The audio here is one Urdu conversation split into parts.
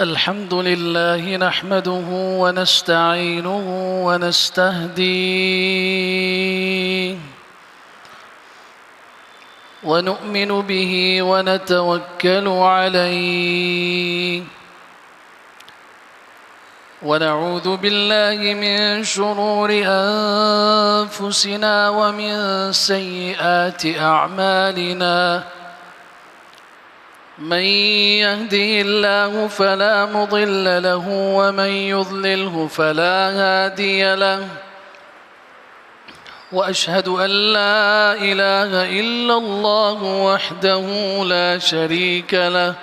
الحمد لله نحمده ونستعينه ونستهديه ونؤمن به ونتوكل عليه ونعوذ بالله من شرور أنفسنا ومن سيئات أعمالنا من يهده الله فلا مضل له ومن يضلله فلا هادي له وأشهد أن لا إله إلا الله وحده لا شريك له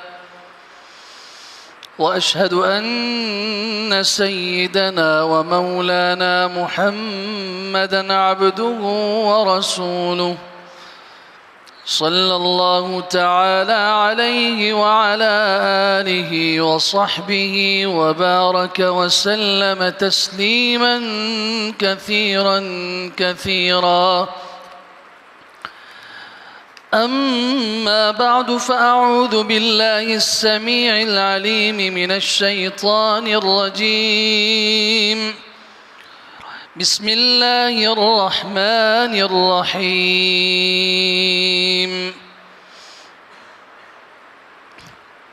وأشهد أن سيدنا ومولانا محمدًا عبده ورسوله صلى الله تعالى عليه وعلى آله وصحبه وبارك وسلم تسليمًا كثيرًا أما بعد فأعوذ بالله السميع العليم من الشيطان الرجيم بسم الله الرحمن الرحيم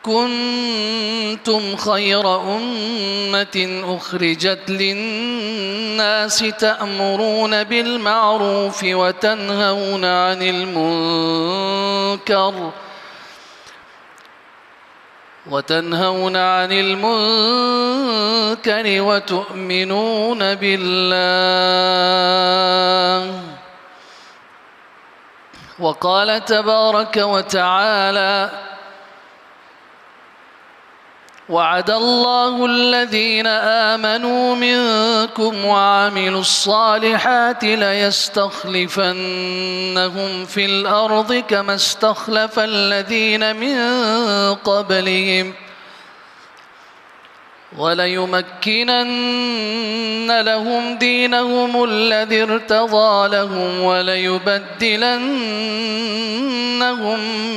كنتم خير أمة أخرجت للناس تأمرون بالمعروف وتنهون عن المنكر وتؤمنون بالله وقال تبارك وتعالى وعد الله الذين آمنوا منكم وعملوا الصالحات ليستخلفنهم في الأرض كما استخلف الذين من قبلهم وليمكنن لهم دينهم الذي ارتضى لهم وليبدلنهم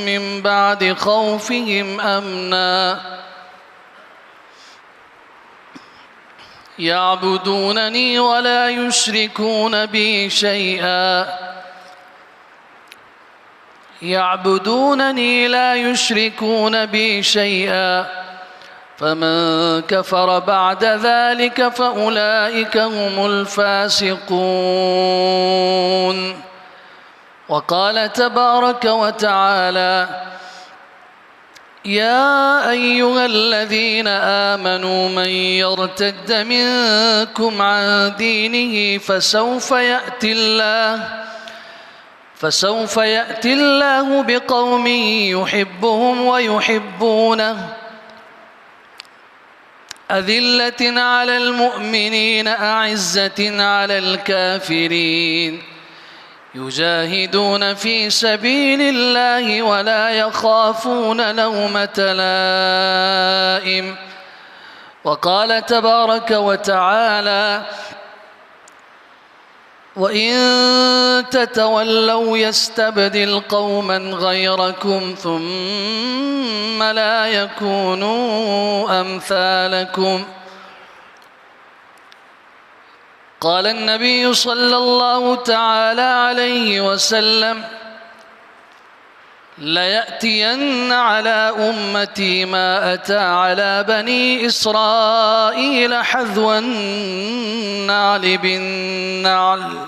من بعد خوفهم أمنا يعبدونني ولا يشركون بي شيئا فمن كفر بعد ذلك فأولئك هم الفاسقون وقال تبارك وتعالى يا أيها الذين آمنوا من يرتد منكم عن دينه فسوف يأتي الله بقوم يحبهم ويحبونه أذلة على المؤمنين أعزة على الكافرين يجاهدون في سبيل الله ولا يخافون لومة لائم وقال تبارك وتعالى وإن تتولوا يستبدل قوما غيركم ثم لا يكونوا أمثالكم قال النبي صلى الله تعالى عليه وسلم ليأتين على أمتي ما أتى على بني إسرائيل حذو النعل بالنعل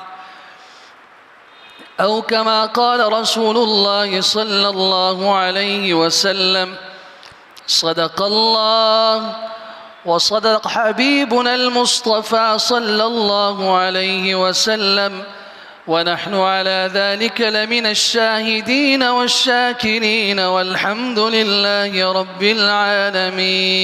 أو كما قال رسول الله صلى الله عليه وسلم صدق الله وصدق حبيبنا المصطفى صلى الله عليه وسلم ونحن على ذلك لمن الشاهدين والشاكرين والحمد لله رب العالمين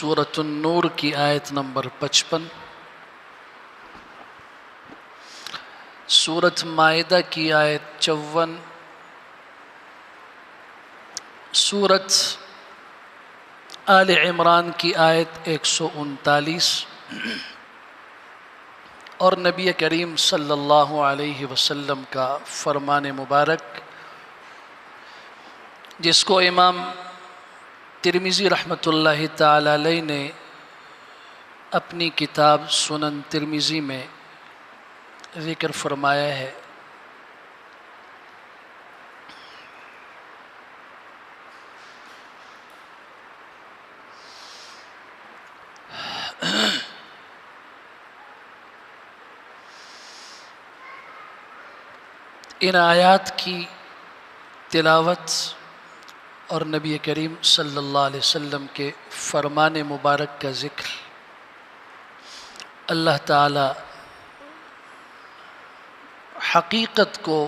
سورۃ النور کی آیت نمبر 55، سورۃ مائدہ کی آیت 54، سورۃ آل عمران کی آیت 139، اور نبی کریم صلی اللہ علیہ وسلم کا فرمان مبارک جس کو امام ترمذی رحمۃ اللہ تعالی علیہ نے اپنی کتاب سنن ترمذی میں ذکر فرمایا ہے۔ ان آیات کی تلاوت اور نبی کریم صلی اللہ علیہ وسلم کے فرمان مبارک کا ذکر اللہ تعالی حقیقت کو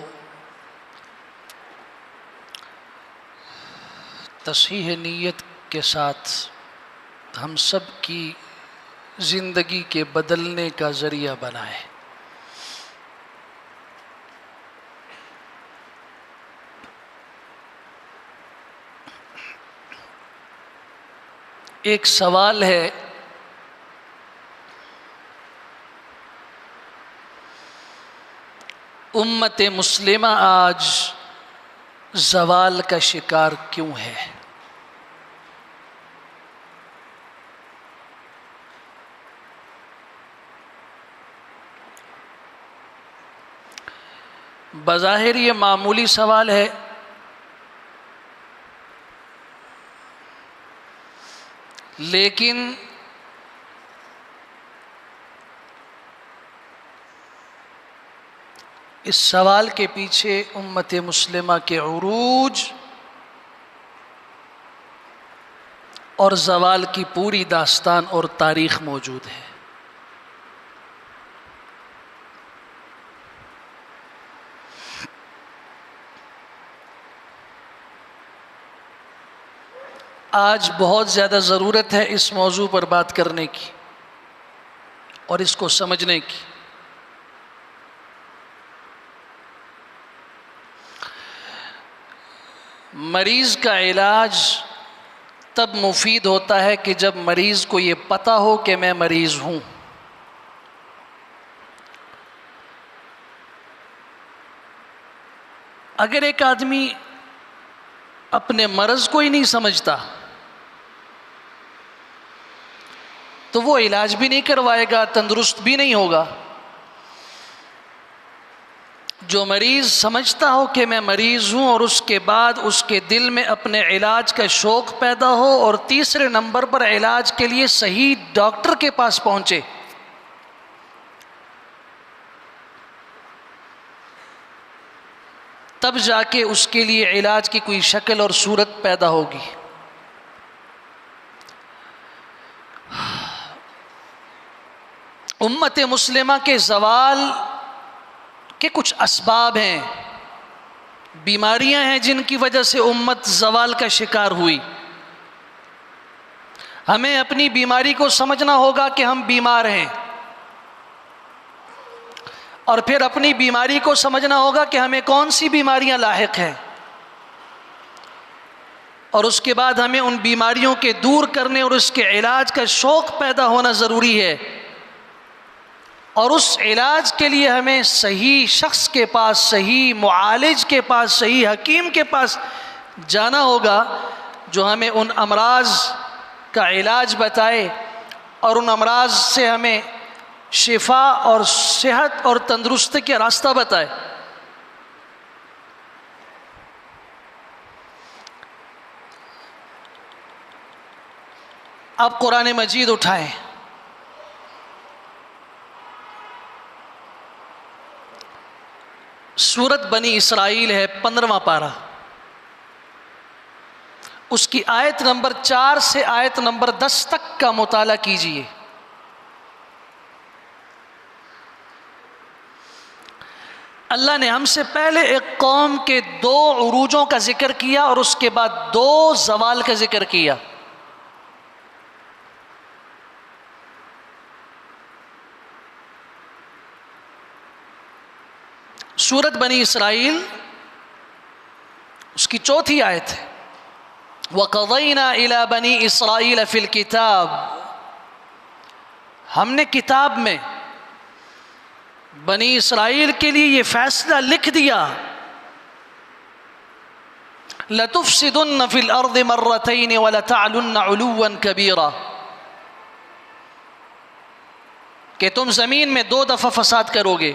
تصحیح نیت کے ساتھ ہم سب کی زندگی کے بدلنے کا ذریعہ بنائے۔ ایک سوال ہے، امت مسلمہ آج زوال کا شکار کیوں ہے؟ بظاہر یہ معمولی سوال ہے، لیکن اس سوال کے پیچھے امت مسلمہ کے عروج اور زوال کی پوری داستان اور تاریخ موجود ہے۔ آج بہت زیادہ ضرورت ہے اس موضوع پر بات کرنے کی اور اس کو سمجھنے کی۔ مریض کا علاج تب مفید ہوتا ہے کہ جب مریض کو یہ پتہ ہو کہ میں مریض ہوں۔ اگر ایک آدمی اپنے مرض کو ہی نہیں سمجھتا تو وہ علاج بھی نہیں کروائے گا، تندرست بھی نہیں ہوگا۔ جو مریض سمجھتا ہو کہ میں مریض ہوں اور اس کے بعد اس کے دل میں اپنے علاج کا شوق پیدا ہو اور تیسرے نمبر پر علاج کے لیے صحیح ڈاکٹر کے پاس پہنچے، تب جا کے اس کے لیے علاج کی کوئی شکل اور صورت پیدا ہوگی۔ امت مسلمہ کے زوال کے کچھ اسباب ہیں، بیماریاں ہیں جن کی وجہ سے امت زوال کا شکار ہوئی۔ ہمیں اپنی بیماری کو سمجھنا ہوگا کہ ہم بیمار ہیں، اور پھر اپنی بیماری کو سمجھنا ہوگا کہ ہمیں کون سی بیماریاں لاحق ہیں، اور اس کے بعد ہمیں ان بیماریوں کے دور کرنے اور اس کے علاج کا شوق پیدا ہونا ضروری ہے، اور اس علاج کے لیے ہمیں صحیح شخص کے پاس، صحیح معالج کے پاس، صحیح حکیم کے پاس جانا ہوگا جو ہمیں ان امراض کا علاج بتائے اور ان امراض سے ہمیں شفا اور صحت اور تندرستی کا راستہ بتائے۔ آپ قرآن مجید اٹھائیں، سورت بنی اسرائیل ہے، 15واں پارہ، اس کی آیت نمبر 4 سے آیت نمبر 10 تک کا مطالعہ کیجئے۔ اللہ نے ہم سے پہلے ایک قوم کے 2 عروجوں کا ذکر کیا اور اس کے بعد 2 زوال کا ذکر کیا۔ سورت بنی اسرائیل اس کی 4تھی آیت ہے، وَقَضَيْنَا إِلَى بَنِي إِسْرَائِيلَ فِي الْكِتَابِ، ہم نے کتاب میں بنی اسرائیل کے لیے یہ فیصلہ لکھ دیا، لَتُفْسِدُنَّ فِي الْأَرْضِ مَرَّتَيْنِ وَلَتَعْلُنَّ عُلُوًّا كَبِيرًا، کہ تم زمین میں 2 دفعہ فساد کرو گے،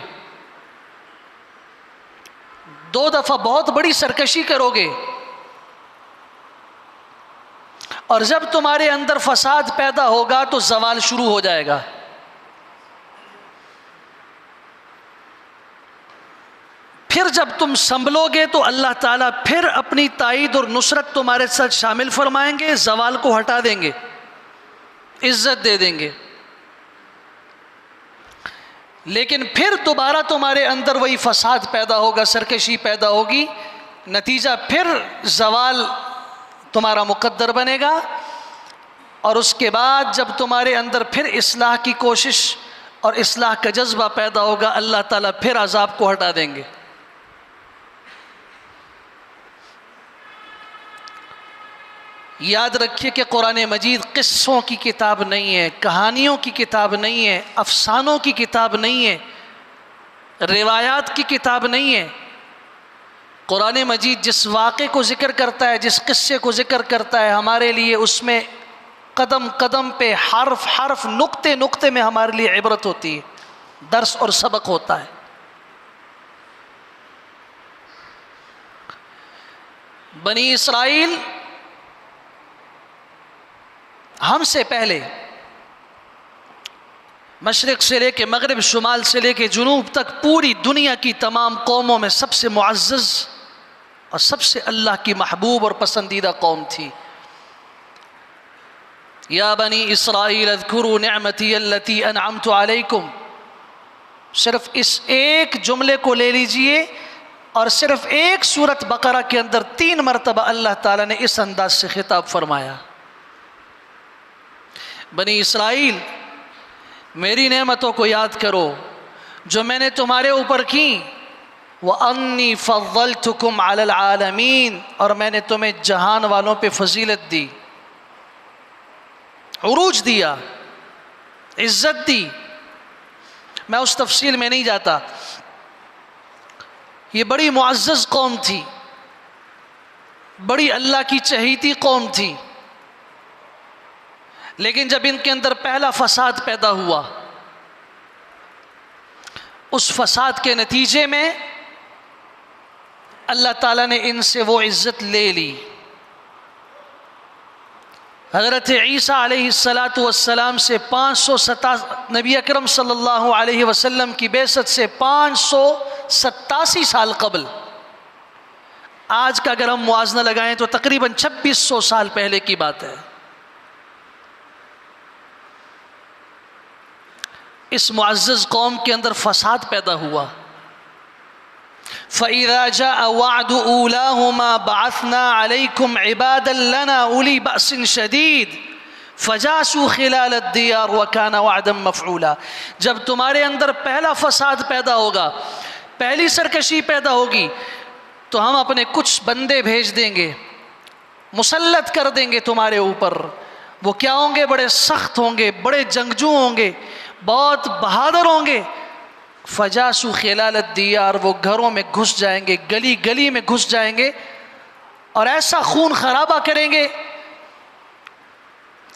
2 دفعہ بہت بڑی سرکشی کرو گے، اور جب تمہارے اندر فساد پیدا ہوگا تو زوال شروع ہو جائے گا۔ پھر جب تم سنبھلو گے تو اللہ تعالیٰ پھر اپنی تائید اور نصرت تمہارے ساتھ شامل فرمائیں گے، زوال کو ہٹا دیں گے، عزت دے دیں گے، لیکن پھر دوبارہ تمہارے اندر وہی فساد پیدا ہوگا، سرکشی پیدا ہوگی، نتیجہ پھر زوال تمہارا مقدر بنے گا، اور اس کے بعد جب تمہارے اندر پھر اصلاح کی کوشش اور اصلاح کا جذبہ پیدا ہوگا، اللہ تعالیٰ پھر عذاب کو ہٹا دیں گے۔ یاد رکھیے کہ قرآن مجید قصوں کی کتاب نہیں ہے، کہانیوں کی کتاب نہیں ہے، افسانوں کی کتاب نہیں ہے، روایات کی کتاب نہیں ہے۔ قرآن مجید جس واقعے کو ذکر کرتا ہے، جس قصے کو ذکر کرتا ہے، ہمارے لیے اس میں قدم قدم پہ، حرف حرف، نقطے نقطے میں ہمارے لیے عبرت ہوتی ہے، درس اور سبق ہوتا ہے۔ بنی اسرائیل ہم سے پہلے مشرق سے لے کے مغرب، شمال سے لے کے جنوب تک پوری دنیا کی تمام قوموں میں سب سے معزز اور سب سے اللہ کی محبوب اور پسندیدہ قوم تھی۔ یا بنی اسرائیل اذکروا نعمتی التی انعمت علیکم، صرف اس ایک جملے کو لے لیجئے اور صرف ایک سورت بقرہ کے اندر 3 مرتبہ اللہ تعالیٰ نے اس انداز سے خطاب فرمایا، بنی اسرائیل میری نعمتوں کو یاد کرو جو میں نے تمہارے اوپر کی، وَأَنِّي فَضَّلْتُكُمْ عَلَى الْعَالَمِينَ، اور میں نے تمہیں جہان والوں پہ فضیلت دی، عروج دیا، عزت دی۔ میں اس تفصیل میں نہیں جاتا، یہ بڑی معزز قوم تھی، بڑی اللہ کی چہیتی قوم تھی، لیکن جب ان کے اندر پہلا فساد پیدا ہوا، اس فساد کے نتیجے میں اللہ تعالیٰ نے ان سے وہ عزت لے لی۔ حضرت عیسیٰ علیہ السلام سے 587 نبی اکرم صلی اللہ علیہ وسلم کی بعثت سے 587 سال قبل، آج کا اگر ہم موازنہ لگائیں تو تقریباً 2600 سال پہلے کی بات ہے، اس معزز قوم کے اندر فساد پیدا ہوا۔ فَإِذَا جَاءَ وَعْدُ أُولَاهُمَا بَعَثْنَا عَلَيْكُمْ عِبَادًا لَنَا أُولِي بَأْسٍ شَدِيدٍ فَجَاسُوا خِلَالَ الدِّيَارِ وَكَانَ وَعْدًا مَفْعُولًا، جب تمہارے اندر پہلا فساد پیدا ہوگا، پہلی سرکشی پیدا ہوگی، تو ہم اپنے کچھ بندے بھیج دیں گے، مسلط کر دیں گے تمہارے اوپر۔ وہ کیا ہوں گے؟ بڑے سخت ہوں گے، بڑے جنگجو ہوں گے، بہت بہادر ہوں گے۔ فجاسو خلال الدیار، وہ گھروں میں گھس جائیں گے، گلی گلی میں گھس جائیں گے، اور ایسا خون خرابہ کریں گے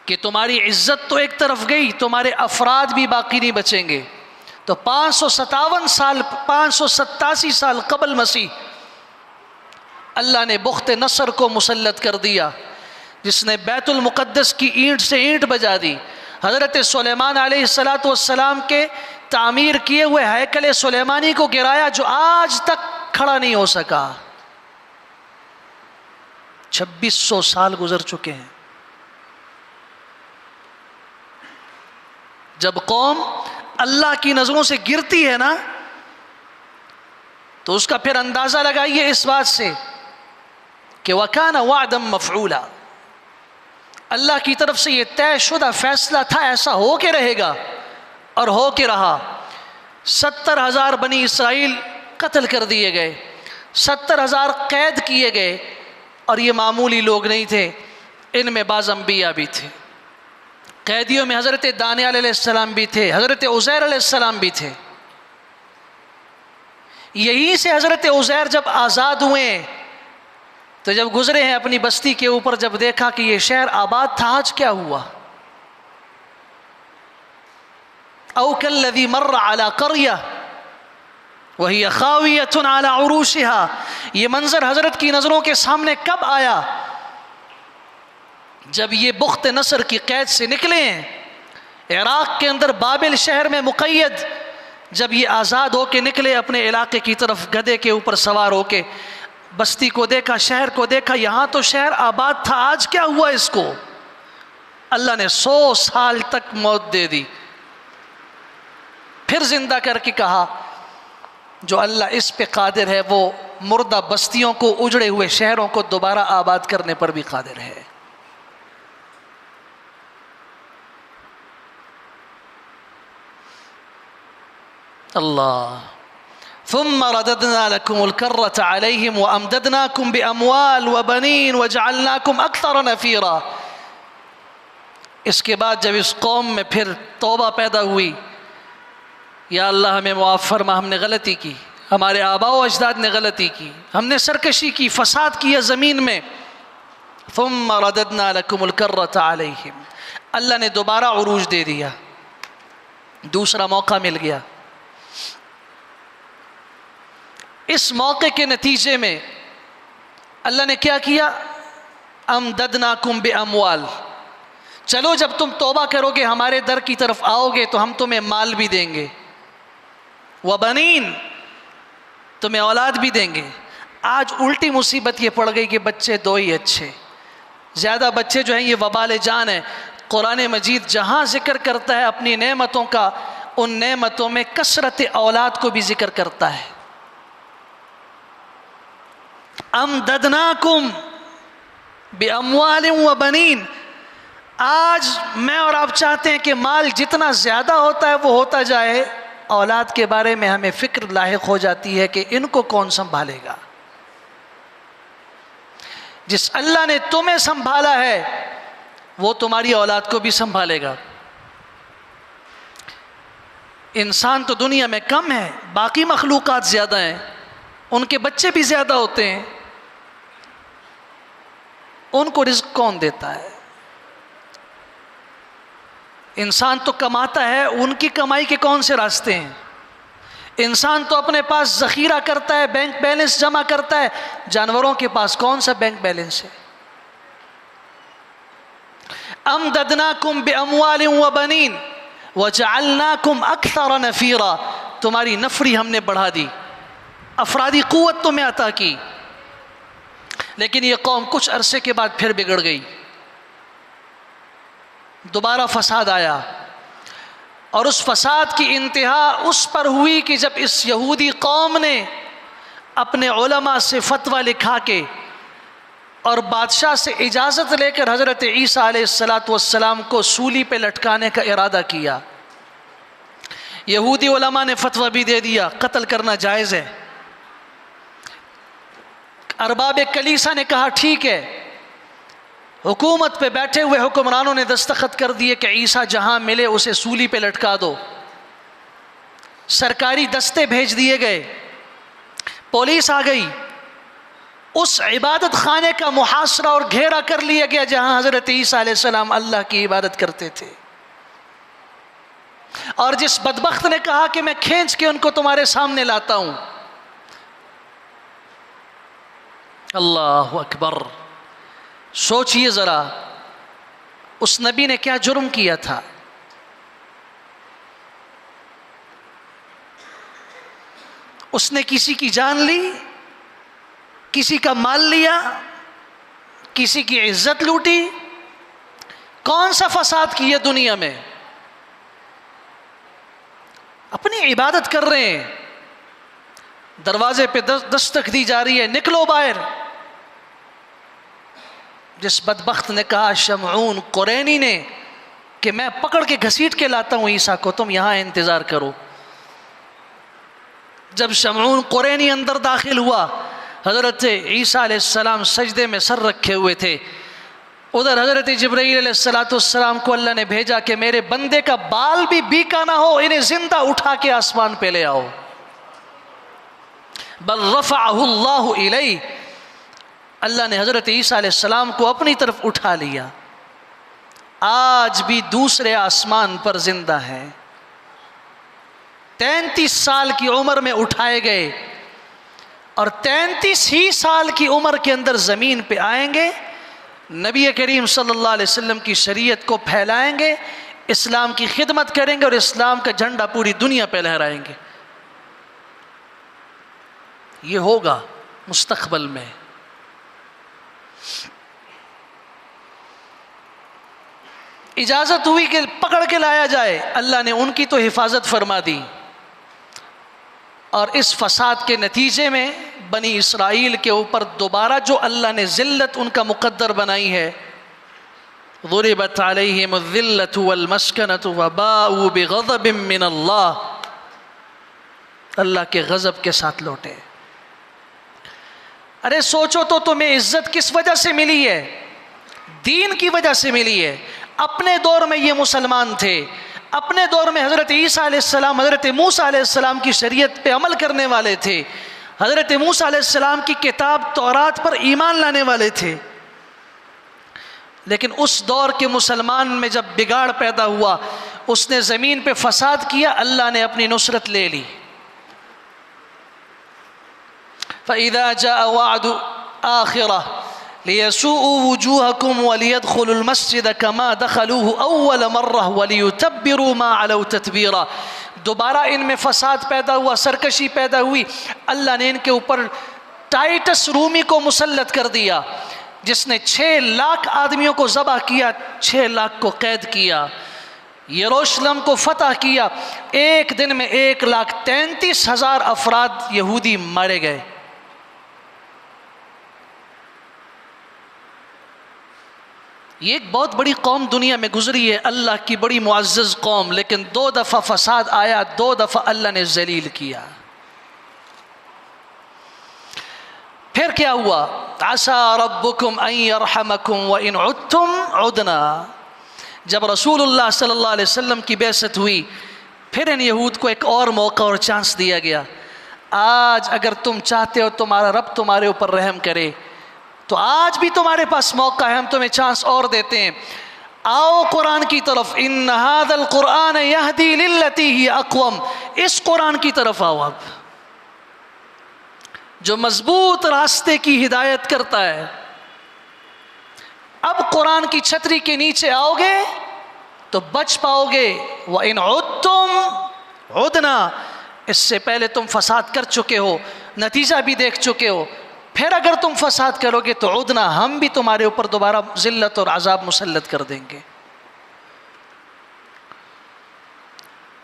کہ تمہاری عزت تو ایک طرف گئی، تمہارے افراد بھی باقی نہیں بچیں گے۔ تو 587 سال قبل مسیح اللہ نے بخت نصر کو مسلط کر دیا، جس نے بیت المقدس کی اینٹ سے اینٹ بجا دی۔ حضرت سلیمان علیہ السلام کے تعمیر کیے ہوئے ہیکل سلیمانی کو گرایا، جو آج تک کھڑا نہیں ہو سکا۔ 2600 سال گزر چکے ہیں۔ جب قوم اللہ کی نظروں سے گرتی ہے نا، تو اس کا پھر اندازہ لگائیے اس بات سے کہ وَكَانَ وَعْدًا مَفْعُولًا، اللہ کی طرف سے یہ طے شدہ فیصلہ تھا، ایسا ہو کے رہے گا، اور ہو کے رہا۔ 70,000 بنی اسرائیل قتل کر دیے گئے، 70,000 قید کیے گئے، اور یہ معمولی لوگ نہیں تھے، ان میں بعض انبیاء بھی تھے۔ قیدیوں میں حضرت دانیال علیہ السلام بھی تھے، حضرت عزیر علیہ السلام بھی تھے۔ یہیں سے حضرت عزیر جب آزاد ہوئے تو جب گزرے ہیں اپنی بستی کے اوپر، جب دیکھا کہ یہ شہر آباد تھا، آج کیا ہوا؟ او کالذی مر علی قریہ وہی خاویۃ علی عروشها، یہ منظر حضرت کی نظروں کے سامنے کب آیا؟ جب یہ بخت نصر کی قید سے نکلے ہیں، عراق کے اندر بابل شہر میں مقید، جب یہ آزاد ہو کے نکلے اپنے علاقے کی طرف، گدھے کے اوپر سوار ہو کے، بستی کو دیکھا، شہر کو دیکھا، یہاں تو شہر آباد تھا، آج کیا ہوا اس کو؟ اللہ نے 100 سال تک موت دے دی، پھر زندہ کر کے کہا جو اللہ اس پہ قادر ہے وہ مردہ بستیوں کو، اجڑے ہوئے شہروں کو دوبارہ آباد کرنے پر بھی قادر ہے۔ اللہ ثم رددنا لكم الكرة عليهم وأمددناكم بأموال وبنين وجعلناكم أكثر نفيرا۔ اس کے بعد جب اس قوم میں پھر توبہ پیدا ہوئی، یا اللہ ہمیں معاف فرما، ہم نے غلطی کی، ہمارے آباء و اجداد نے غلطی کی، ہم نے سرکشی کی، فساد کیا زمین میں۔ ثم رددنا لكم الكرة عليهم، اللہ نے دوبارہ عروج دے دیا، دوسرا موقع مل گیا۔ اس موقع کے نتیجے میں اللہ نے کیا کیا؟ امددناکم باموال، چلو جب تم توبہ کرو گے، ہمارے در کی طرف آؤ گے تو ہم تمہیں مال بھی دیں گے، وبنین، تمہیں اولاد بھی دیں گے۔ آج الٹی مصیبت یہ پڑ گئی کہ بچے دو ہی اچھے، زیادہ بچے جو ہیں یہ وبال جان ہے۔ قرآن مجید جہاں ذکر کرتا ہے اپنی نعمتوں کا، ان نعمتوں میں کثرت اولاد کو بھی ذکر کرتا ہے۔ امددناکم باموال وبنین، آج میں اور آپ چاہتے ہیں کہ مال جتنا زیادہ ہوتا ہے وہ ہوتا جائے، اولاد کے بارے میں ہمیں فکر لاحق ہو جاتی ہے کہ ان کو کون سنبھالے گا۔ جس اللہ نے تمہیں سنبھالا ہے وہ تمہاری اولاد کو بھی سنبھالے گا۔ انسان تو دنیا میں کم ہے، باقی مخلوقات زیادہ ہیں، ان کے بچے بھی زیادہ ہوتے ہیں، ان کو رزق کون دیتا ہے؟ انسان تو کماتا ہے، ان کی کمائی کے کون سے راستے ہیں؟ انسان تو اپنے پاس ذخیرہ کرتا ہے، بینک بیلنس جمع کرتا ہے، جانوروں کے پاس کون سا بینک بیلنس ہے؟ امددناکم باموال وبنین وجعلناکم اکثر نفیرا، تمہاری نفری ہم نے بڑھا دی، افرادی قوت تمہیں عطا کی۔ لیکن یہ قوم کچھ عرصے کے بعد پھر بگڑ گئی، دوبارہ فساد آیا، اور اس فساد کی انتہا اس پر ہوئی کہ جب اس یہودی قوم نے اپنے علماء سے فتویٰ لکھا کے اور بادشاہ سے اجازت لے کر حضرت عیسیٰ علیہ السلام کو سولی پہ لٹکانے کا ارادہ کیا۔ یہودی علماء نے فتویٰ بھی دے دیا قتل کرنا جائز ہے، ارباب کلیسا نے کہا ٹھیک ہے، حکومت پہ بیٹھے ہوئے حکمرانوں نے دستخط کر دیے کہ عیسیٰ جہاں ملے اسے سولی پہ لٹکا دو، سرکاری دستے بھیج دیے گئے، پولیس آ گئی، اس عبادت خانے کا محاصرہ اور گھیرا کر لیا گیا جہاں حضرت عیسیٰ علیہ السلام اللہ کی عبادت کرتے تھے۔ اور جس بدبخت نے کہا کہ میں کھینچ کے ان کو تمہارے سامنے لاتا ہوں، اللہ اکبر، سوچئے ذرا اس نبی نے کیا جرم کیا تھا؟ اس نے کسی کی جان لی، کسی کا مال لیا، کسی کی عزت لوٹی، کون سا فساد کیا دنیا میں؟ اپنی عبادت کر رہے ہیں، دروازے پہ دستک دی جا رہی ہے، نکلو باہر۔ جس بدبخت نے کہا شمعون قرینی نے کہ میں پکڑ کے گھسیٹ کے لاتا ہوں عیسیٰ کو، تم یہاں انتظار کرو، جب شمعون قرینی اندر داخل ہوا، حضرت عیسیٰ علیہ السلام سجدے میں سر رکھے ہوئے تھے، ادھر حضرت جبرائیل علیہ السلام کو اللہ نے بھیجا کہ میرے بندے کا بال بھی بیکا نہ ہو، انہیں زندہ اٹھا کے آسمان پہ لے آؤ۔ بل رفعہ اللہ الیہ، اللہ نے حضرت عیسیٰ علیہ السلام کو اپنی طرف اٹھا لیا، آج بھی دوسرے آسمان پر زندہ ہے۔ 33 سال کی عمر میں اٹھائے گئے اور 33 ہی سال کی عمر کے اندر زمین پہ آئیں گے، نبی کریم صلی اللہ علیہ وسلم کی شریعت کو پھیلائیں گے، اسلام کی خدمت کریں گے اور اسلام کا جھنڈا پوری دنیا پہ لہرائیں گے۔ یہ ہوگا مستقبل میں۔ اجازت ہوئی کہ پکڑ کے لایا جائے، اللہ نے ان کی تو حفاظت فرما دی، اور اس فساد کے نتیجے میں بنی اسرائیل کے اوپر دوبارہ جو اللہ نے ذلت ان کا مقدر بنائی ہے، ضربت علیہم الذلۃ والمسکنۃ وباءوا بغضب من اللہ، اللہ کے غضب کے ساتھ لوٹے۔ ارے سوچو تو تمہیں عزت کس وجہ سے ملی ہے؟ دین کی وجہ سے ملی ہے۔ اپنے دور میں یہ مسلمان تھے، اپنے دور میں حضرت عیسیٰ علیہ السلام، حضرت موسیٰ علیہ السلام کی شریعت پہ عمل کرنے والے تھے، حضرت موسیٰ علیہ السلام کی کتاب تورات پر ایمان لانے والے تھے، لیکن اس دور کے مسلمان میں جب بگاڑ پیدا ہوا، اس نے زمین پہ فساد کیا، اللہ نے اپنی نصرت لے لی۔ فَإِذَا جَاءَ وَعْدُ آخِرَةٍ لِيَسُوءُوا وُجُوهَكُمْ وَلِيَدْخُلُوا الْمَسْجِدَ كَمَا دَخَلُوهُ أَوَّلَ مَرَّةٍ وَلِيُتَبِّرُوا مَا عَلَوْا تَتْبِيرًا۔ دوبارہ ان میں فساد پیدا ہوا، سرکشی پیدا ہوئی، اللہ نے ان کے اوپر ٹائٹس رومی کو مسلط کر دیا، جس نے 6 لاکھ آدمیوں کو ذبح کیا، 6 لاکھ کو قید کیا، یروشلم کو فتح کیا۔ ایک دن میں 1,33,000 افراد یہودی مارے گئے۔ یہ ایک بہت بڑی قوم دنیا میں گزری ہے، اللہ کی بڑی معزز قوم، لیکن 2 دفعہ فساد آیا، 2 دفعہ اللہ نے ذلیل کیا۔ پھر کیا ہوا؟ عَسَىٰ رَبُّكُمْ أَن يَرْحَمَكُمْ وَإِنْ عُدْتُمْ عُدْنَا۔ جب رسول اللہ صلی اللہ علیہ وسلم کی بعثت ہوئی، پھر ان یہود کو ایک اور موقع اور چانس دیا گیا۔ آج اگر تم چاہتے ہو تمہارا رب تمہارے اوپر رحم کرے، تو آج بھی تمہارے پاس موقع ہے، ہم تمہیں چانس اور دیتے ہیں۔ آؤ قرآن کی طرف، ان ھذا القرآن یہدی للتی ہی اقوم، اس قرآن کی طرف آؤ، اب جو مضبوط راستے کی ہدایت کرتا ہے۔ اب قرآن کی چھتری کے نیچے آؤ گے تو بچ پاؤ گے۔ وَإِنْ عُدْتُمْ عُدْنَا، اس سے پہلے تم فساد کر چکے ہو، نتیجہ بھی دیکھ چکے ہو، پھر اگر تم فساد کرو گے تو عدنا، ہم بھی تمہارے اوپر دوبارہ ذلت اور عذاب مسلط کر دیں گے۔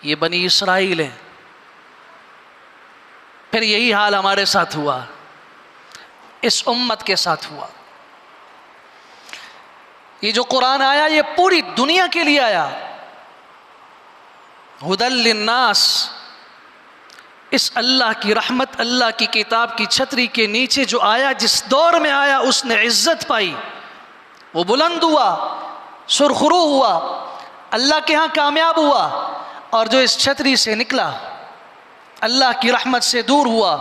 یہ بنی اسرائیل ہے۔ پھر یہی حال ہمارے ساتھ ہوا، اس امت کے ساتھ ہوا۔ یہ جو قرآن آیا یہ پوری دنیا کے لیے آیا، ھدی للناس۔ اس اللہ کی رحمت، اللہ کی کتاب کی چھتری کے نیچے جو آیا، جس دور میں آیا، اس نے عزت پائی، وہ بلند ہوا، سرخرو ہوا، اللہ کے ہاں کامیاب ہوا، اور جو اس چھتری سے نکلا اللہ کی رحمت سے دور ہوا،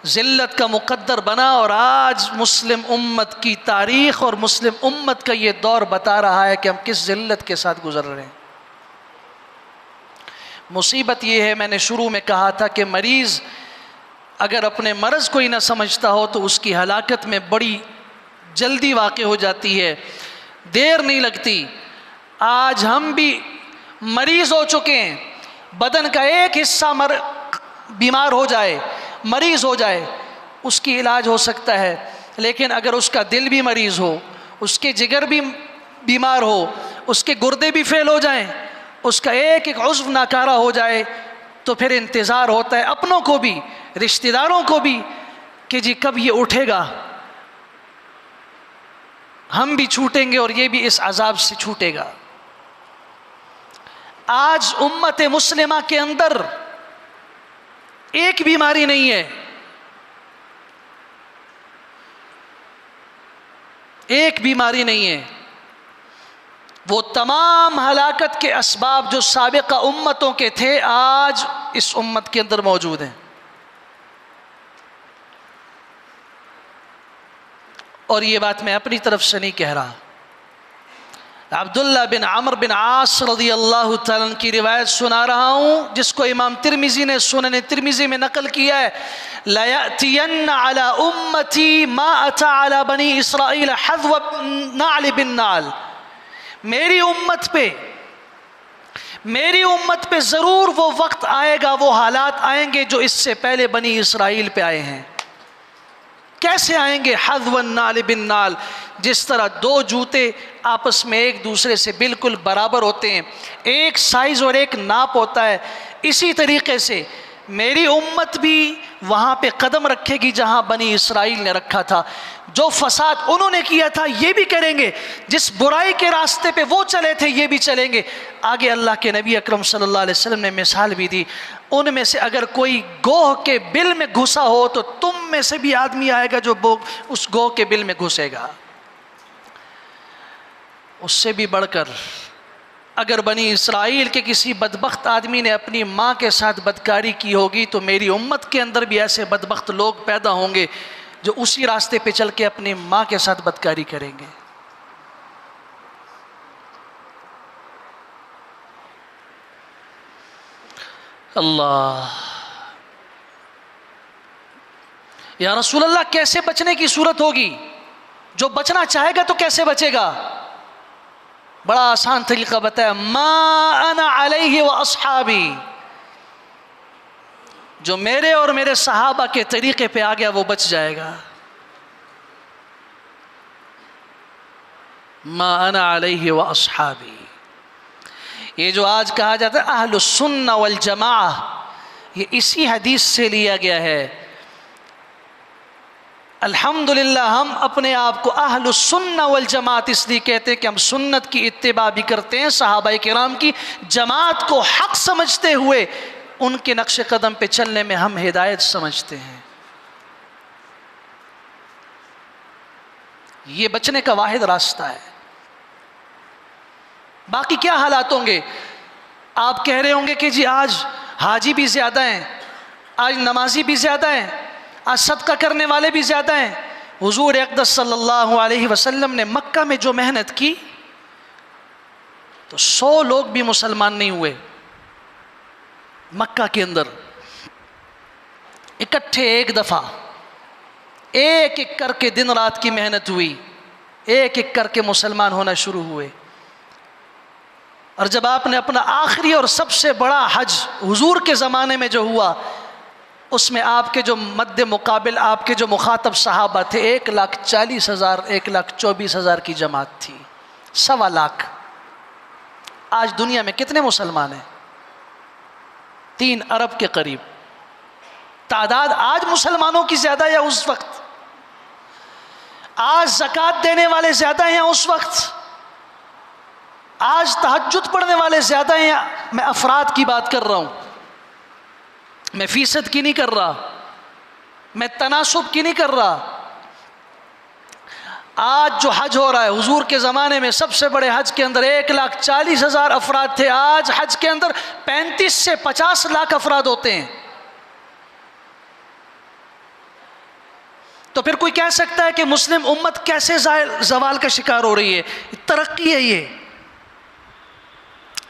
ذلت کا مقدر بنا، اور آج مسلم امت کی تاریخ اور مسلم امت کا یہ دور بتا رہا ہے کہ ہم کس ذلت کے ساتھ گزر رہے ہیں۔ مصیبت یہ ہے، میں نے شروع میں کہا تھا کہ مریض اگر اپنے مرض کو ہی نہ سمجھتا ہو تو اس کی ہلاکت میں بڑی جلدی واقع ہو جاتی ہے، دیر نہیں لگتی۔ آج ہم بھی مریض ہو چکے ہیں، بدن کا ایک حصہ بیمار ہو جائے، مریض ہو جائے، اس کی علاج ہو سکتا ہے، لیکن اگر اس کا دل بھی مریض ہو، اس کے جگر بھی بیمار ہو، اس کے گردے بھی فیل ہو جائیں، اس کا ایک ایک عضو ناکارہ ہو جائے، تو پھر انتظار ہوتا ہے اپنوں کو بھی، رشتہ داروں کو بھی، کہ جی کب یہ اٹھے گا، ہم بھی چھوٹیں گے اور یہ بھی اس عذاب سے چھوٹے گا۔ آج امت مسلمہ کے اندر ایک بیماری نہیں ہے، ایک بیماری نہیں ہے، وہ تمام ہلاکت کے اسباب جو سابقہ امتوں کے تھے آج اس امت کے اندر موجود ہیں۔ اور یہ بات میں اپنی طرف سے نہیں کہہ رہا، عبداللہ بن عمرو بن عاص رضی اللہ تعالیٰ عنہ کی روایت سنا رہا ہوں، جس کو امام ترمذی نے سنن ترمذی میں نقل کیا ہے، لَيَأْتِيَنَّ عَلَىٰ أُمَّتِي مَا أَتَى عَلَىٰ بَنِي إِسْرَائِيلَ حَذْوَ النَّعْلِ بِالنَّعْلِ، میری امت پہ ضرور وہ وقت آئے گا، وہ حالات آئیں گے جو اس سے پہلے بنی اسرائیل پہ آئے ہیں۔ کیسے آئیں گے؟ حذو النعل بالنعل، جس طرح دو جوتے آپس میں ایک دوسرے سے بالکل برابر ہوتے ہیں، ایک سائز اور ایک ناپ ہوتا ہے، اسی طریقے سے میری امت بھی وہاں پہ قدم رکھے گی جہاں بنی اسرائیل نے رکھا تھا۔ جو فساد انہوں نے کیا تھا یہ بھی کریں گے، جس برائی کے راستے پہ وہ چلے تھے یہ بھی چلیں گے۔ آگے اللہ کے نبی اکرم صلی اللہ علیہ وسلم نے مثال بھی دی، ان میں سے اگر کوئی گوہ کے بل میں گھسا ہو تو تم میں سے بھی آدمی آئے گا جو اس گوہ کے بل میں گھسے گا۔ اس سے بھی بڑھ کر اگر بنی اسرائیل کے کسی بدبخت آدمی نے اپنی ماں کے ساتھ بدکاری کی ہوگی تو میری امت کے اندر بھی ایسے بدبخت لوگ پیدا ہوں گے جو اسی راستے پہ چل کے اپنی ماں کے ساتھ بدکاری کریں گے۔ اللہ، یا رسول اللہ کیسے بچنے کی صورت ہوگی؟ جو بچنا چاہے گا تو کیسے بچے گا؟ بڑا آسان طریقہ بتایا، ما انا علیہ واصحابی، جو میرے اور میرے صحابہ کے طریقے پہ آ گیا وہ بچ جائے گا۔ ما انا علیہ واصحابی، یہ جو آج کہا جاتا ہے اہل السنہ والجماعہ، یہ اسی حدیث سے لیا گیا ہے۔ الحمدللہ ہم اپنے آپ کو اہل السنہ والجماعت اس لیے کہتے ہیں کہ ہم سنت کی اتباع بھی کرتے ہیں، صحابہ کرام کی جماعت کو حق سمجھتے ہوئے ان کے نقش قدم پہ چلنے میں ہم ہدایت سمجھتے ہیں۔ یہ بچنے کا واحد راستہ ہے۔ باقی کیا حالات ہوں گے؟ آپ کہہ رہے ہوں گے کہ جی آج حاجی بھی زیادہ ہیں، آج نمازی بھی زیادہ ہیں، آج صدقہ کرنے والے بھی زیادہ ہیں۔ حضور اقدس صلی اللہ علیہ وسلم نے مکہ میں جو محنت کی تو 100 لوگ بھی مسلمان نہیں ہوئے۔ مکہ کے اندر اکٹھے ایک دفعہ ایک ایک کر کے دن رات کی محنت ہوئی، ایک ایک کر کے مسلمان ہونا شروع ہوئے۔ اور جب آپ نے اپنا آخری اور سب سے بڑا حج حضور کے زمانے میں جو ہوا، اس میں آپ کے جو مد مقابل آپ کے جو مخاطب صحابہ تھے 1,40,000 1,24,000 کی جماعت تھی، 1.25 لاکھ۔ آج دنیا میں کتنے مسلمان ہیں؟ 3 ارب کے قریب۔ تعداد آج مسلمانوں کی زیادہ یا اس وقت؟ آج زکوٰۃ دینے والے زیادہ ہیں یا اس وقت؟ آج تہجد پڑھنے والے زیادہ ہیں یا؟ میں افراد کی بات کر رہا ہوں، میں فیصد کی نہیں کر رہا، میں تناسب کی نہیں کر رہا۔ آج جو حج ہو رہا ہے، حضور کے زمانے میں سب سے بڑے حج کے اندر 1,40,000 افراد تھے، آج حج کے اندر 35 سے 50 لاکھ افراد ہوتے ہیں۔ تو پھر کوئی کہہ سکتا ہے کہ مسلم امت کیسے زوال کا شکار ہو رہی ہے؟ ترقی ہے،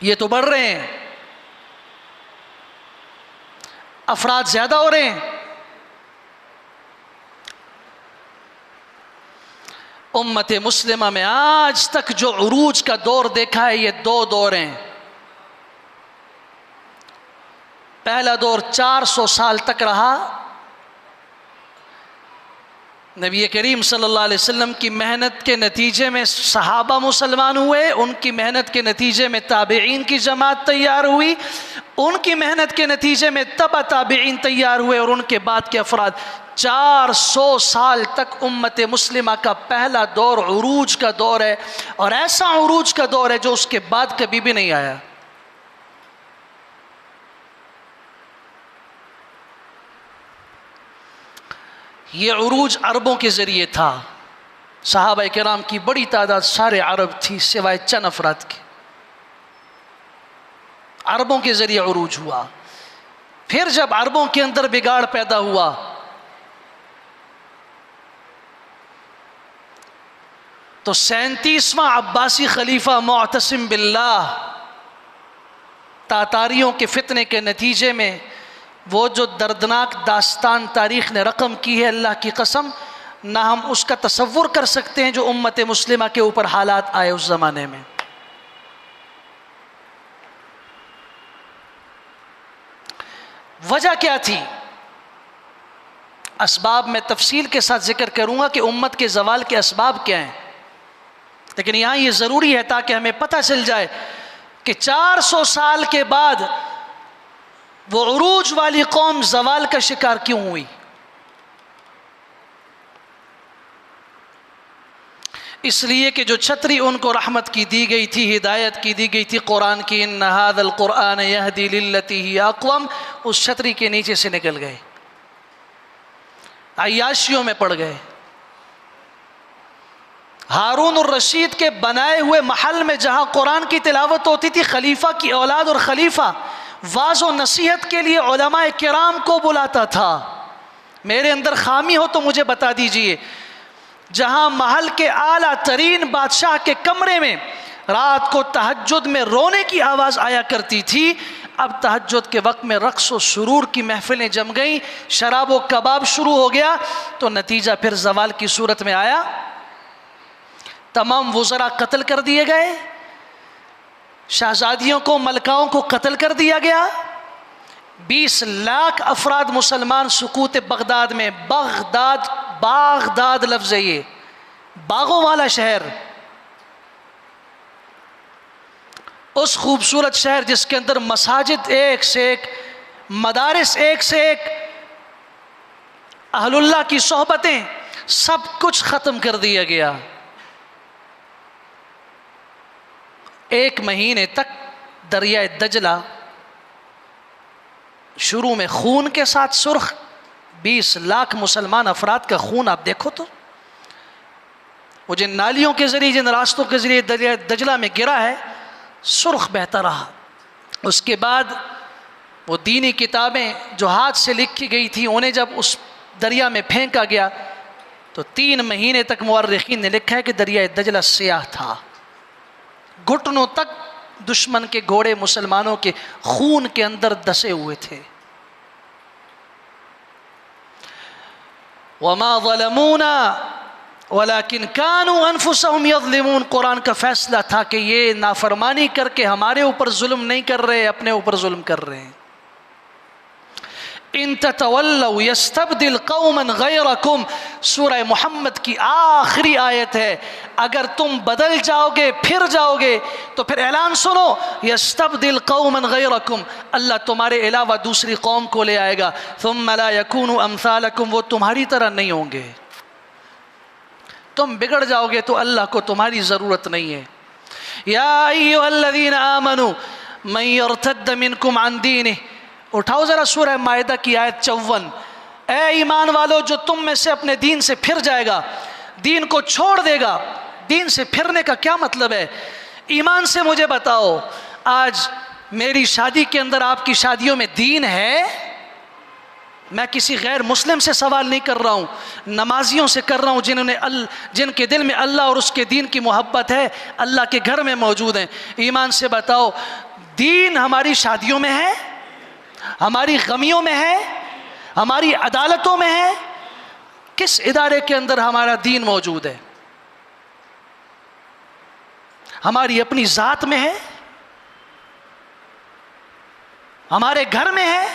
یہ تو بڑھ رہے ہیں، افراد زیادہ ہو رہے ہیں۔ امت مسلمہ میں آج تک جو عروج کا دور دیکھا ہے یہ 2 دور ہیں۔ پہلا دور 400 سال تک رہا، نبی کریم صلی اللہ علیہ وسلم کی محنت کے نتیجے میں صحابہ مسلمان ہوئے، ان کی محنت کے نتیجے میں تابعین کی جماعت تیار ہوئی، ان کی محنت کے نتیجے میں تبع تابعین تیار ہوئے، اور ان کے بعد کے افراد۔ 400 سال تک امت مسلمہ کا پہلا دور عروج کا دور ہے، اور ایسا عروج کا دور ہے جو اس کے بعد کبھی بھی نہیں آیا۔ یہ عروج عربوں کے ذریعے تھا. صحابہ کرام کی بڑی تعداد سارے عرب تھی سوائے چند افراد کے. عربوں کے ذریعے عروج ہوا. پھر جب عربوں کے اندر بگاڑ پیدا ہوا تو 37واں عباسی خلیفہ معتصم باللہ تاتاریوں کے فتنے کے نتیجے میں وہ جو دردناک داستان تاریخ نے رقم کی ہے، اللہ کی قسم نہ ہم اس کا تصور کر سکتے ہیں جو امت مسلمہ کے اوپر حالات آئے اس زمانے میں. وجہ کیا تھی؟ اسباب میں تفصیل کے ساتھ ذکر کروں گا کہ امت کے زوال کے اسباب کیا ہیں، لیکن یہاں یہ ضروری ہے تاکہ ہمیں پتہ چل جائے کہ 400 سال کے بعد وہ عروج والی قوم زوال کا شکار کیوں ہوئی. اس لیے کہ جو چھتری ان کو رحمت کی دی گئی تھی، ہدایت کی دی گئی تھی قرآن کی، ان ھذا القرآن یہدی للتی ہی اقوم، اس چھتری کے نیچے سے نکل گئے، عیاشیوں میں پڑ گئے. ہارون الرشید کے بنائے ہوئے محل میں جہاں قرآن کی تلاوت ہوتی تھی، خلیفہ کی اولاد اور خلیفہ واعظ و نصیحت کے لیے علماء کرام کو بلاتا تھا. میرے اندر خامی ہو تو مجھے بتا دیجئے. جہاں محل کے اعلیٰ ترین بادشاہ کے کمرے میں رات کو تہجد میں رونے کی آواز آیا کرتی تھی، اب تہجد کے وقت میں رقص و سرور کی محفلیں جم گئیں، شراب و کباب شروع ہو گیا. تو نتیجہ پھر زوال کی صورت میں آیا. تمام وزراء قتل کر دیے گئے، شہزادیوں کو، ملکاؤں کو قتل کر دیا گیا. 20 لاکھ افراد مسلمان سقوط بغداد میں، باغداد لفظ ہے یہ، باغوں والا شہر، اس خوبصورت شہر جس کے اندر مساجد ایک سے ایک، مدارس ایک سے ایک، اہل اللہ کی صحبتیں، سب کچھ ختم کر دیا گیا. 1 مہینے تک دریائے دجلہ شروع میں خون کے ساتھ سرخ، 20 لاکھ مسلمان افراد کا خون آپ دیکھو تو، وہ جن نالیوں کے ذریعے، جن راستوں کے ذریعے دریائے دجلہ میں گرا ہے، سرخ بہتا رہا. اس کے بعد وہ دینی کتابیں جو ہاتھ سے لکھی گئی تھیں انہیں جب اس دریا میں پھینکا گیا تو 3 مہینے تک مورخین نے لکھا ہے کہ دریائے دجلہ سیاہ تھا. گھٹنوں تک دشمن کے گھوڑے مسلمانوں کے خون کے اندر دسے ہوئے تھے. وَمَا ظَلَمُونَا وَلَكِنْ كَانُوا أَنفُسَهُمْ يَظْلِمُونَ. قرآن کا فیصلہ تھا کہ یہ نافرمانی کر کے ہمارے اوپر ظلم نہیں کر رہے، اپنے اوپر ظلم کر رہے ہیں. ان تتولوا یستبدل قوما غیرکم، سورہ محمد کی آخری آیت ہے. اگر تم بدل جاؤ گے، پھر جاؤ گے، تو پھر اعلان سنو، یستبدل قوما غیرکم، اللہ تمہارے علاوہ دوسری قوم کو لے آئے گا. ثم لا یکونوا امثالکم، وہ تمہاری طرح نہیں ہوں گے. تم بگڑ جاؤ گے تو اللہ کو تمہاری ضرورت نہیں ہے. یا ایھا الذین آمنوا من یرتد منکم عن دینہ، اٹھاؤ ذرا سورہ مائدہ کی آیت 54. اے ایمان والو، جو تم میں سے اپنے دین سے پھر جائے گا، دین کو چھوڑ دے گا. دین سے پھرنے کا کیا مطلب ہے؟ ایمان سے مجھے بتاؤ، آج میری شادی کے اندر، آپ کی شادیوں میں دین ہے؟ میں کسی غیر مسلم سے سوال نہیں کر رہا ہوں، نمازیوں سے کر رہا ہوں جن کے دل میں اللہ اور اس کے دین کی محبت ہے، اللہ کے گھر میں موجود ہیں. ایمان سے بتاؤ، دین ہماری شادیوں میں ہے، ہماری غمیوں میں ہے، ہماری عدالتوں میں ہے؟ کس ادارے کے اندر ہمارا دین موجود ہے؟ ہماری اپنی ذات میں ہے؟ ہمارے گھر میں ہے؟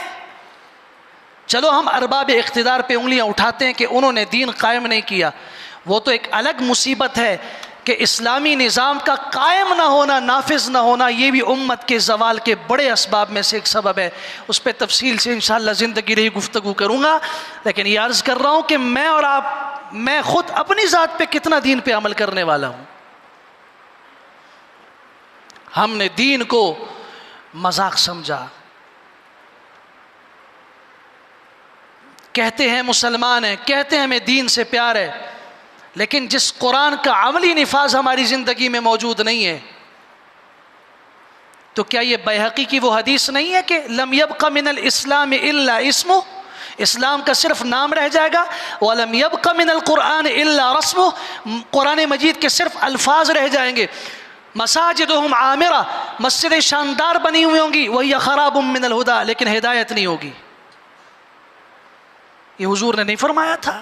چلو ہم ارباب اقتدار پہ انگلیاں اٹھاتے ہیں کہ انہوں نے دین قائم نہیں کیا، وہ تو ایک الگ مصیبت ہے کہ اسلامی نظام کا قائم نہ ہونا، نافذ نہ ہونا، یہ بھی امت کے زوال کے بڑے اسباب میں سے ایک سبب ہے. اس پہ تفصیل سے انشاءاللہ زندگی رہی گفتگو کروں گا. لیکن یہ عرض کر رہا ہوں کہ میں اور آپ، میں خود اپنی ذات پہ کتنا دین پہ عمل کرنے والا ہوں. ہم نے دین کو مذاق سمجھا. کہتے ہیں مسلمان ہیں، کہتے ہیں ہمیں دین سے پیار ہے، لیکن جس قرآن کا عملی نفاذ ہماری زندگی میں موجود نہیں ہے، تو کیا یہ بیہقی کی وہ حدیث نہیں ہے کہ لم یبق من الاسلام الا اسمہ، اسلام کا صرف نام رہ جائے گا، وَلَمْ يَبْقَ مِنَ الْقُرْآنِ إِلَّا رَسْمُهُ، قرآن مجید کے صرف الفاظ رہ جائیں گے۔ مساجدہم عامرہ، مسجدیں شاندار بنی ہوئی ہوں گی، وَهِيَ خَرَابٌ مِّنَ الْهُدَى، لیکن ہدایت نہیں ہوگی۔ یہ حضور نے نہیں فرمایا تھا؟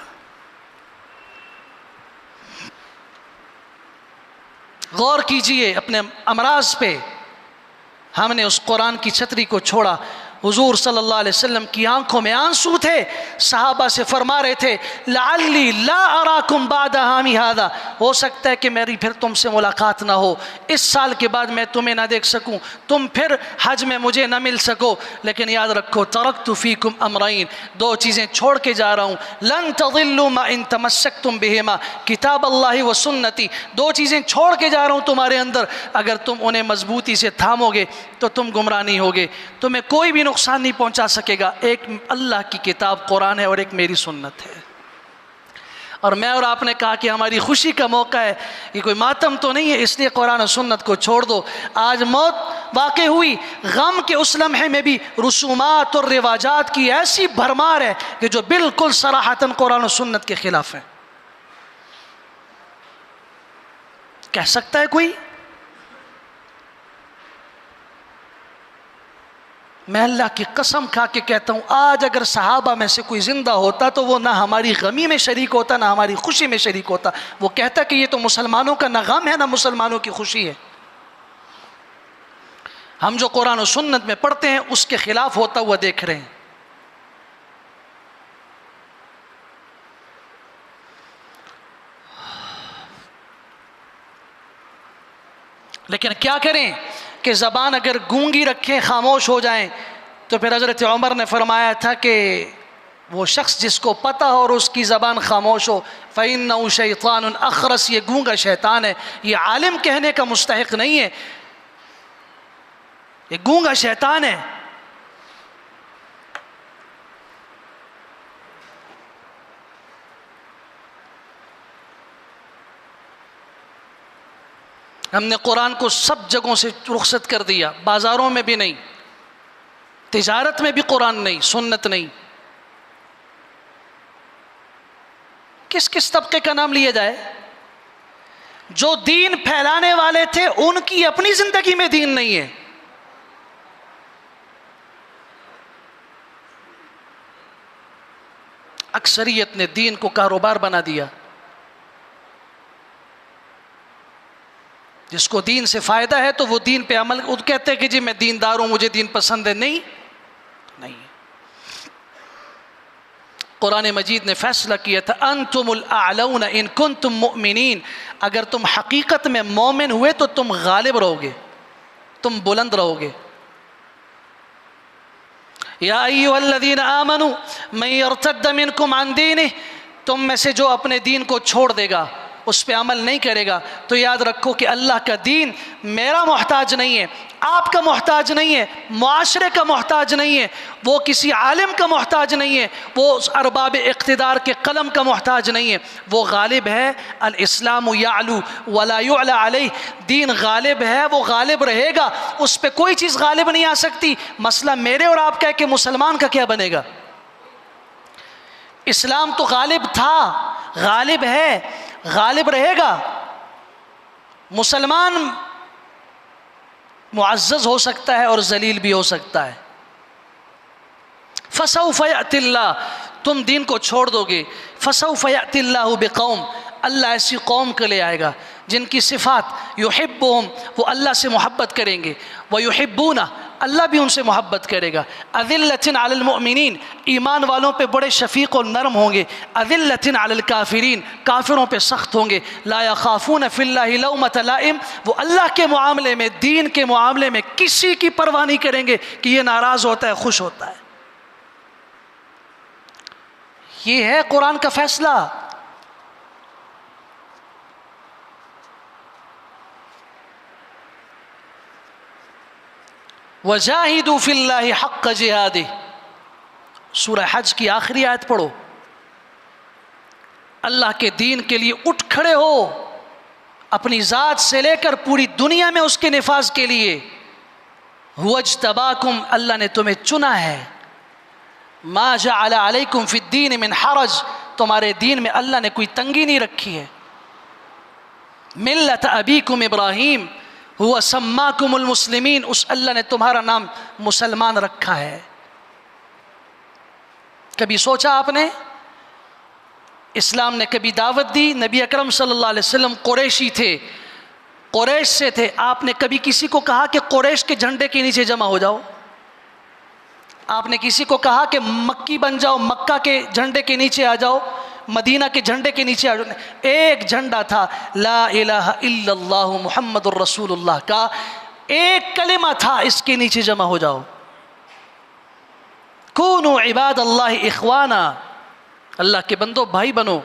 غور کیجئے اپنے امراض پہ، ہم نے اس قرآن کی چھتری کو چھوڑا۔ حضور صلی اللہ علیہ وسلم کی آنکھوں میں آنسو تھے، صحابہ سے فرما رہے تھے لعلی لا اراکم بعد عامی ھذا، ہو سکتا ہے کہ میری پھر تم سے ملاقات نہ ہو، اس سال کے بعد میں تمہیں نہ دیکھ سکوں، تم پھر حج میں مجھے نہ مل سکو، لیکن یاد رکھو ترکت فیکم امرین، دو چیزیں چھوڑ کے جا رہا ہوں، لن تضلوا ما ان تمسکتم بہما، کتاب اللہ و سنتی، دو چیزیں چھوڑ کے جا رہا ہوں تمہارے اندر، اگر تم انہیں مضبوطی سے تھامو گے تو تم گمراہ نہیں ہوگے، تمہیں کوئی بھی نقصان نہیں پہنچا سکے گا، ایک اللہ کی کتاب قرآن ہے اور ایک میری سنت ہے۔ اور میں اور آپ نے کہا کہ ہماری خوشی کا موقع ہے، یہ کوئی ماتم تو نہیں ہے، اس لیے قرآن و سنت کو چھوڑ دو۔ آج موت واقع ہوئی، غم کے اس لمحے میں بھی رسومات اور رواجات کی ایسی بھرمار ہے کہ جو بالکل صراحتاً قرآن و سنت کے خلاف ہے۔ کہہ سکتا ہے کوئی؟ میں اللہ کی قسم کھا کے کہتا ہوں، آج اگر صحابہ میں سے کوئی زندہ ہوتا تو وہ نہ ہماری غمی میں شریک ہوتا نہ ہماری خوشی میں شریک ہوتا، وہ کہتا کہ یہ تو مسلمانوں کا نہ غم ہے نہ مسلمانوں کی خوشی ہے۔ ہم جو قرآن و سنت میں پڑھتے ہیں اس کے خلاف ہوتا ہوا دیکھ رہے ہیں۔ لیکن کیا کریں کہ زبان اگر گونگی رکھیں، خاموش ہو جائیں، تو پھر حضرت عمر نے فرمایا تھا کہ وہ شخص جس کو پتہ ہو اور اس کی زبان خاموش ہو، فَإِنَّهُ شَيْطَانٌ أَخْرَسٌ، یہ گونگا شیطان ہے، یہ عالم کہنے کا مستحق نہیں ہے، یہ گونگا شیطان ہے۔ ہم نے قرآن کو سب جگہوں سے رخصت کر دیا، بازاروں میں بھی نہیں، تجارت میں بھی قرآن نہیں، سنت نہیں۔ کس کس طبقے کا نام لیا جائے؟ جو دین پھیلانے والے تھے ان کی اپنی زندگی میں دین نہیں ہے۔ اکثریت نے دین کو کاروبار بنا دیا۔ جس کو دین سے فائدہ ہے تو وہ دین پہ عمل، وہ کہتے ہیں کہ جی میں دیندار ہوں، مجھے دین پسند ہے۔ نہیں نہیں، قرآن مجید نے فیصلہ کیا تھا انتم الاعلون ان کنتم مؤمنین، اگر تم حقیقت میں مومن ہوئے تو تم غالب رہو گے، تم بلند رہو گے۔ یا ایھا الذین آمنوا من یرتد منکم عن دینہ، تم میں سے جو اپنے دین کو چھوڑ دے گا، اس پہ عمل نہیں کرے گا، تو یاد رکھو کہ اللہ کا دین میرا محتاج نہیں ہے، آپ کا محتاج نہیں ہے، معاشرے کا محتاج نہیں ہے، وہ کسی عالم کا محتاج نہیں ہے، وہ ارباب اقتدار کے قلم کا محتاج نہیں ہے، وہ غالب ہے۔ الاسلام یعلو ولا یعلی علیہ، دین غالب ہے، وہ غالب رہے گا، اس پہ کوئی چیز غالب نہیں آ سکتی۔ مسئلہ میرے اور آپ کا ہے کہ مسلمان کا کیا بنے گا۔ اسلام تو غالب تھا، غالب ہے، غالب رہے گا۔ مسلمان معزز ہو سکتا ہے اور ذلیل بھی ہو سکتا ہے۔ فسوف یأتی اللہ، تم دین کو چھوڑ دو گے، فسوف یأتی اللہ بقوم، اللہ ایسی قوم کے لے آئے گا جن کی صفات یحبہم، وہ اللہ سے محبت کریں گے، ویحبونہ، اللہ بھی ان سے محبت کرے گا، اذلۃ علی المؤمنین، ایمان والوں پہ بڑے شفیق اور نرم ہوں گے، اذلۃ علی الکافرین، کافروں پہ سخت ہوں گے، لا یخافون فی اللہ لومۃ لائم، وہ اللہ کے معاملے میں، دین کے معاملے میں کسی کی پرواہ نہیں کریں گے کہ یہ ناراض ہوتا ہے خوش ہوتا ہے۔ یہ ہے قرآن کا فیصلہ۔ وَجَاهِدُوا فِي اللَّهِ حَقَّ جِهَادِهِ، سورہ حج کی آخری آیت پڑھو. اللہ کے دین کے لیے اٹھ کھڑے ہو، اپنی ذات سے لے کر پوری دنیا میں اس کے نفاذ کے لیے. هو اجتباکم، اللہ نے تمہیں چنا ہے. ما جعل علیکم فی الدین من حرج، تمہارے دین میں اللہ نے کوئی تنگی نہیں رکھی ہے. ملت ابیکم ابراہیم هو سماکم المسلمین، اس اللہ نے تمہارا نام مسلمان رکھا ہے. کبھی سوچا آپ نے اسلام نے کبھی دعوت دی؟ نبی اکرم صلی اللہ علیہ وسلم قریشی تھے، قریش سے تھے. آپ نے کبھی کسی کو کہا کہ قریش کے جھنڈے کے نیچے جمع ہو جاؤ؟ آپ نے کسی کو کہا کہ مکی بن جاؤ، مکہ کے جھنڈے کے نیچے آ جاؤ، مدینہ کے جھنڈے کے نیچے آ جاؤ؟ ایک جھنڈا تھا، لا الہ الا اللہ محمد الرسول اللہ کا ایک کلمہ تھا، اس کے نیچے جمع ہو جاؤ. کونوا عباد اللہ اخوانا، اللہ کے بندو بھائی بنو.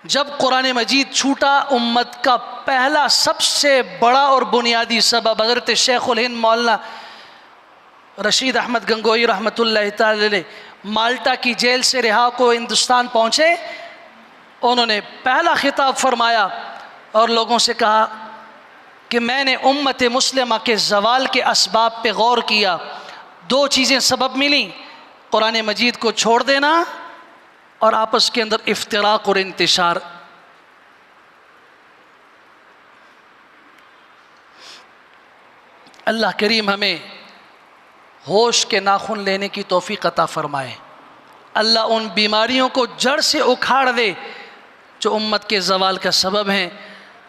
جب قرآن مجید چھوٹا، امت کا پہلا سب سے بڑا اور بنیادی سبب حضرت شیخ الہند مولانا رشید احمد گنگوئی رحمۃ اللہ تعالی علیہ مالٹا کی جیل سے رہا کو ہندوستان پہنچے. انہوں نے پہلا خطاب فرمایا اور لوگوں سے کہا کہ میں نے امت مسلمہ کے زوال کے اسباب پہ غور کیا. دو چیزیں سبب ملیں، قرآن مجید کو چھوڑ دینا اور آپس کے اندر افتراق اور انتشار. اللہ کریم ہمیں ہوش کے ناخن لینے کی توفیق عطا فرمائے. اللہ ان بیماریوں کو جڑ سے اکھاڑ دے جو امت کے زوال کا سبب ہیں.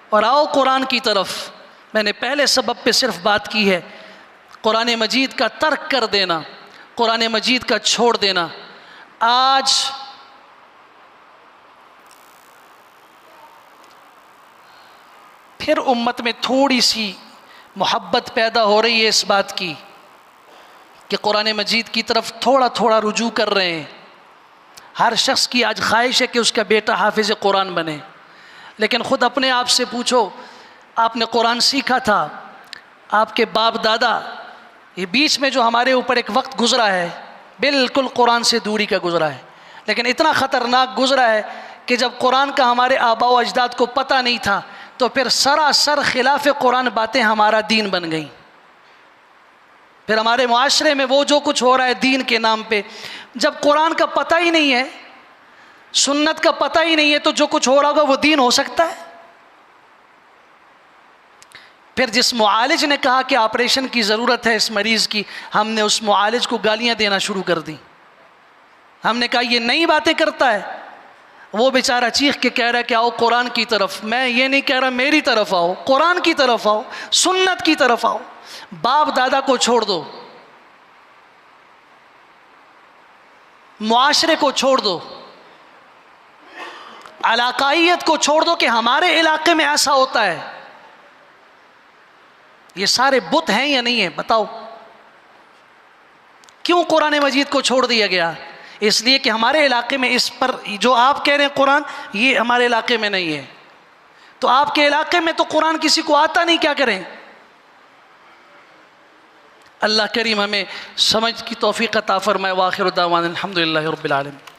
اور آؤ قرآن کی طرف. میں نے پہلے سبب پہ صرف بات کی ہے، قرآن مجید کا ترک کر دینا، قرآن مجید کا چھوڑ دینا. آج پھر امت میں تھوڑی سی محبت پیدا ہو رہی ہے اس بات کی کہ قرآن مجید کی طرف تھوڑا تھوڑا رجوع کر رہے ہیں. ہر شخص کی آج خواہش ہے کہ اس کا بیٹا حافظ قرآن بنے. لیکن خود اپنے آپ سے پوچھو، آپ نے قرآن سیکھا تھا، آپ کے باپ دادا، یہ بیچ میں جو ہمارے اوپر ایک وقت گزرا ہے بالکل قرآن سے دوری کا گزرا ہے، لیکن اتنا خطرناک گزرا ہے کہ جب قرآن کا ہمارے آباء و اجداد کو پتہ نہیں تھا تو پھر سراسر خلاف قرآن باتیں ہمارا دین بن گئیں. پھر ہمارے معاشرے میں وہ جو کچھ ہو رہا ہے دین کے نام پہ، جب قرآن کا پتہ ہی نہیں ہے، سنت کا پتہ ہی نہیں ہے، تو جو کچھ ہو رہا ہوگا وہ دین ہو سکتا ہے؟ پھر جس معالج نے کہا کہ آپریشن کی ضرورت ہے اس مریض کی، ہم نے اس معالج کو گالیاں دینا شروع کر دی. ہم نے کہا یہ نئی باتیں کرتا ہے. وہ بیچارہ چیخ کے کہہ رہا ہے کہ آؤ قرآن کی طرف. میں یہ نہیں کہہ رہا میری طرف آؤ، قرآن کی طرف آؤ، سنت کی طرف آؤ. باپ دادا کو چھوڑ دو، معاشرے کو چھوڑ دو، علاقائیت کو چھوڑ دو کہ ہمارے علاقے میں ایسا ہوتا ہے. یہ سارے بت ہیں یا نہیں ہیں؟ بتاؤ. کیوں قرآن مجید کو چھوڑ دیا گیا؟ اس لیے کہ ہمارے علاقے میں اس پر جو آپ کہہ رہے ہیں قرآن، یہ ہمارے علاقے میں نہیں ہے. تو آپ کے علاقے میں تو قرآن کسی کو آتا نہیں، کیا کریں؟ اللہ کریم ہمیں سمجھ کی توفیق عطا فرمائے. وآخر دعوانا الحمدللہ رب العالمین.